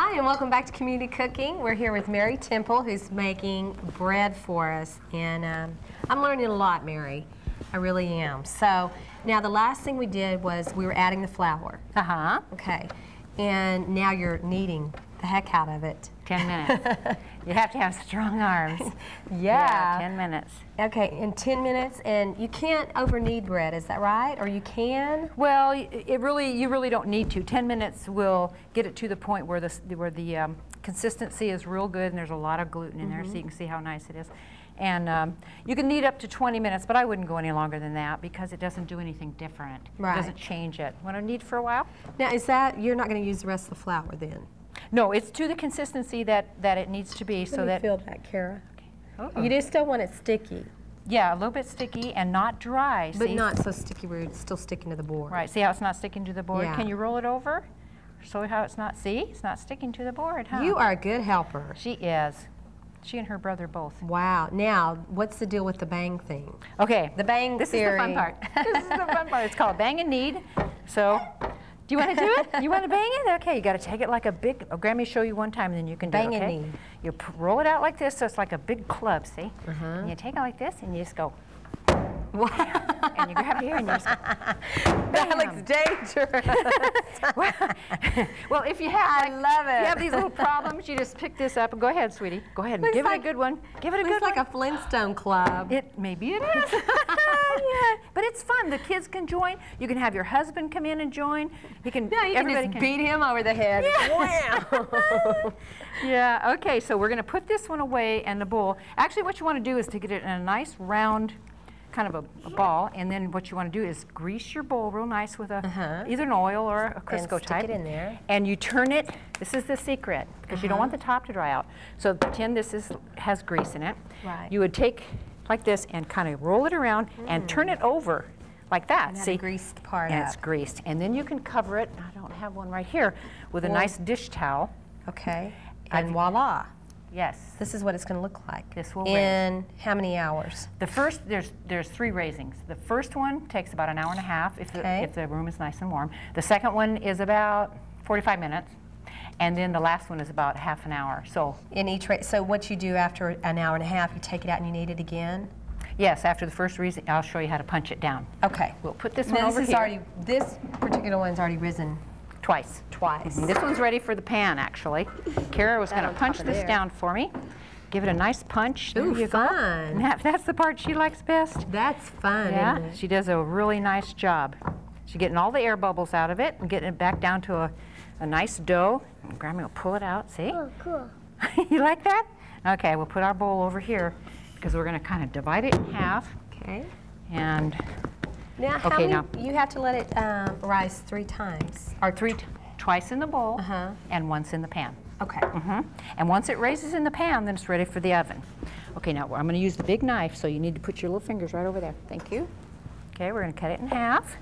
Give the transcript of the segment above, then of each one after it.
Hi, and welcome back to Community Cooking. We're here with Mary Temple, who's making bread for us. And I'm learning a lot, Mary. I really am. So, now the last thing we did was we were adding the flour. Uh-huh. Okay. And now you're kneading the heck out of it. 10 minutes. You have to have strong arms. Yeah. 10 minutes. Okay, in 10 minutes, and you can't over-knead bread, is that right? Or you can? Well, you really don't need to. 10 minutes will get it to the point where the consistency is real good and there's a lot of gluten in there, so you can see how nice it is. And you can knead up to 20 minutes, but I wouldn't go any longer than that because it doesn't do anything different. Right. It doesn't change it. Want to knead for a while? Now, is that, you're not going to use the rest of the flour then? No, it's to the consistency that it needs to be. Let me feel that, Kara. Okay. You just don't want it sticky. Yeah, a little bit sticky and not dry. But see? Not so sticky where it's still sticking to the board. Right, see how it's not sticking to the board? Yeah. Can you roll it over? Show how it's not, see? It's not sticking to the board, huh? You are a good helper. She is. She and her brother both. Wow. Now, what's the deal with the bang thing? Okay. The bang This theory. is the fun part. This is the fun part. It's called bang and knead. So, do you want to do it? You want to bang it? Okay, you got to take it like a big, Grammy show you one time and then you can do Bang it, okay? and knead. You roll it out like this so it's like a big club, see? And you take it like this and you just go. And you grab it here and you just go. That looks dangerous. Well, if you have, I love it. If you have these little problems, you just pick this up and go ahead, sweetie. Go ahead and give it a good one. Give it a good one. Looks like a Flintstone club. Maybe it is. Yeah. But it's fun. The kids can join. You can have your husband come in and join. He can. Yeah, you can just beat him over the head. Yeah. Wow. Yeah. Okay. So we're going to put this one away in the bowl. Actually, what you want to do is to get it in a nice round, kind of a ball, and then what you want to do is grease your bowl real nice with either an oil or a Crisco type. Stick it in there. And you turn it. This is the secret because you don't want the top to dry out. So pretend this has grease in it. Right. You would take like this and kind of roll it around and turn it over like that. And see, the greased part and up. it's greased. And then you can cover it. I don't have one right here with a nice dish towel. Okay. And voila. Yes. This is what it's going to look like. This will in how many hours? The first, there's 3 raisings. The first one takes about an hour and a half if the room is nice and warm. The second one is about 45 minutes. And then the last one is about half an hour. So in each so what you do after an hour and a half, you take it out and you knead it again? Yes, after the first raising, I'll show you how to punch it down. Okay. We'll put this one over here. This particular one's already risen. Twice. Twice. This one's ready for the pan, actually. Kara was going to punch this down for me. Give it a nice punch. Ooh, there you fun. Go. That's the part she likes best. That's fun, Yeah, isn't it? she does a really nice job. She's getting all the air bubbles out of it and getting it back down to a nice dough. Grammy will pull it out, see? Oh, cool. You like that? Okay, we'll put our bowl over here because we're going to kind of divide it in half. Okay. And now, how many, you have to let it rise 3 times. Or twice in the bowl and once in the pan. Okay. And once it raises in the pan, then it's ready for the oven. Okay, now I'm going to use the big knife, so you need to put your little fingers right over there. Thank you. Okay, we're going to cut it in half,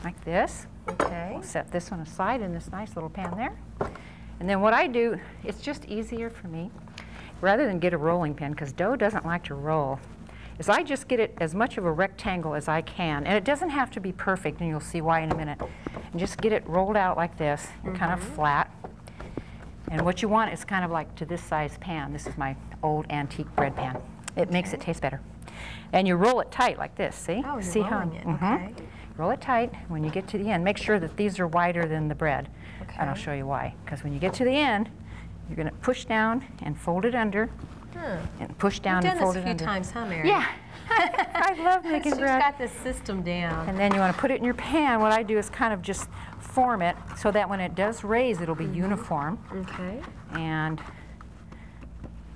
like this. Okay. We'll set this one aside in this nice little pan there. And then what I do, it's just easier for me, rather than get a rolling pin, because dough doesn't like to roll, is I just get it as much of a rectangle as I can. And it doesn't have to be perfect, and you'll see why in a minute. And just get it rolled out like this, kind of flat. And what you want is kind of like to this size pan. This is my old antique bread pan. It makes it taste better. And you roll it tight like this, see? Oh, see you're rolling it, okay. Roll it tight. When you get to the end, make sure that these are wider than the bread. Okay. And I'll show you why. Because when you get to the end, you're going to push down and fold it under. And push down and fold it under. You've done this a few times, huh, Mary? Yeah. I love making bread. She's got this system down. And then you want to put it in your pan. What I do is kind of just form it so that when it does raise, it'll be uniform. Okay. And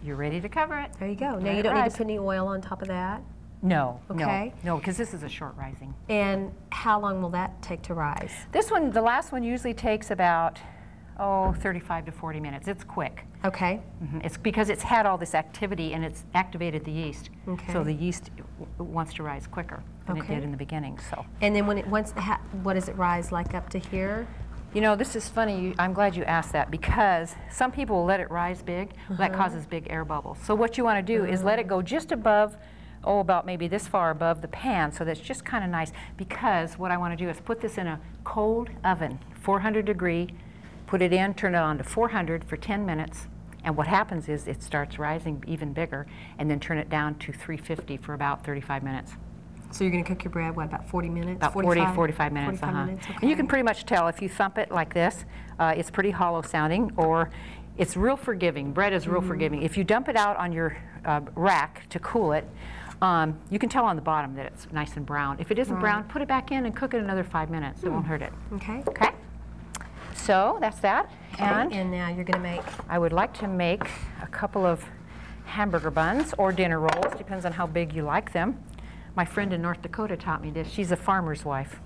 you're ready to cover it. There you go. Now you don't need to put any oil on top of that? No. Okay. No, because this is a short rising. And how long will that take to rise? This one, the last one usually takes about, 35 to 40 minutes. It's quick. Okay. It's because it's had all this activity and it's activated the yeast. Okay. So the yeast wants to rise quicker than it did in the beginning. So. And then when it what does it rise like up to here? You know, this is funny. I'm glad you asked that because some people will let it rise big. That causes big air bubbles. So what you want to do is let it go just above, about maybe this far above the pan, so that's just kind of nice. Because what I want to do is put this in a cold oven, 400 degree. put it in, turn it on to 400 for 10 minutes, and what happens is it starts rising even bigger, and then turn it down to 350 for about 35 minutes. So you're going to cook your bread, what, about 40 minutes? About 45 minutes. 45 minutes, okay. And you can pretty much tell if you thump it like this, it's pretty hollow sounding, or it's real forgiving. Bread is real forgiving. If you dump it out on your rack to cool it, you can tell on the bottom that it's nice and brown. If it isn't brown, put it back in and cook it another 5 minutes. It won't hurt it. Okay. Okay. So that's that. Okay. And now you're going to make? I would like to make a couple of hamburger buns or dinner rolls, depends on how big you like them. My friend in North Dakota taught me this. She's a farmer's wife.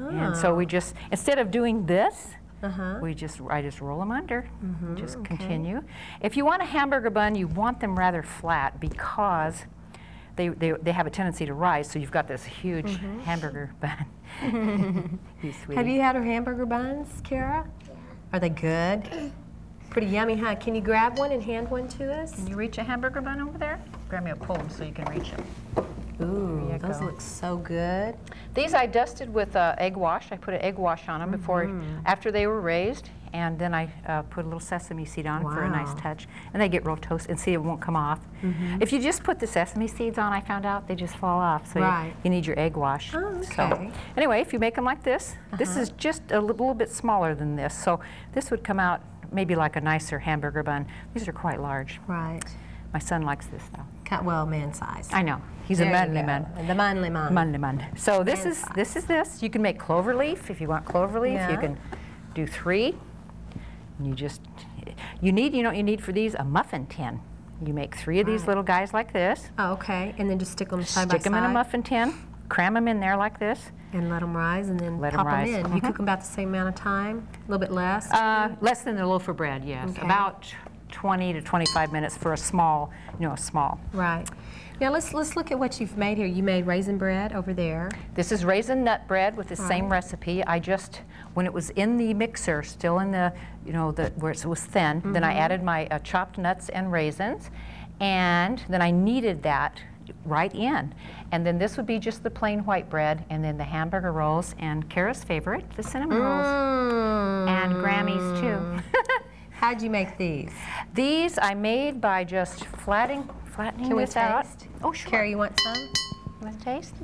Oh. And so we just, instead of doing this, I just roll them under, just continue. If you want a hamburger bun, you want them rather flat because they have a tendency to rise, so you've got this huge hamburger bun. Have you had our hamburger buns, Kara? Yeah. Are they good? Pretty yummy, huh? Can you grab one and hand one to us? Can you reach a hamburger bun over there? Grab me a pull them so you can reach them. Ooh, those look so good. These I dusted with egg wash. I put an egg wash on them after they were raised, and then I put a little sesame seed on for a nice touch. And they get real toasted, and see, it won't come off. If you just put the sesame seeds on, I found out they just fall off. So you need your egg wash. Oh, okay. So, anyway, if you make them like this, this is just a little bit smaller than this. So this would come out maybe like a nicer hamburger bun. These are quite large. Right. My son likes this though. Well, man size. I know. He's a manly man. The manly man. Manly man. So this is this. You can make clover leaf if you want clover leaf. You can do 3. And you need, you know what you need for these? A muffin tin. You make 3 of these little guys like this. Oh, okay. And then just stick them side by side. Stick them in a muffin tin. Cram them in there like this. And let them rise, and then pop them in. You cook them about the same amount of time? A little bit less? Less than the loaf of bread, yes. Okay. About 20 to 25 minutes for a small, small. Right. Now let's look at what you've made here. You made raisin bread over there. This is raisin nut bread with the same recipe. I just, when it was in the mixer, still in the, where it was thin, then I added my chopped nuts and raisins, and then I kneaded that right in. And then this would be just the plain white bread, and then the hamburger rolls, and Kara's favorite, the cinnamon rolls, and Grammy's too. How'd you make these? These I made by just flattening this out. Taste? Oh, sure. Kara, you want some? You want to taste?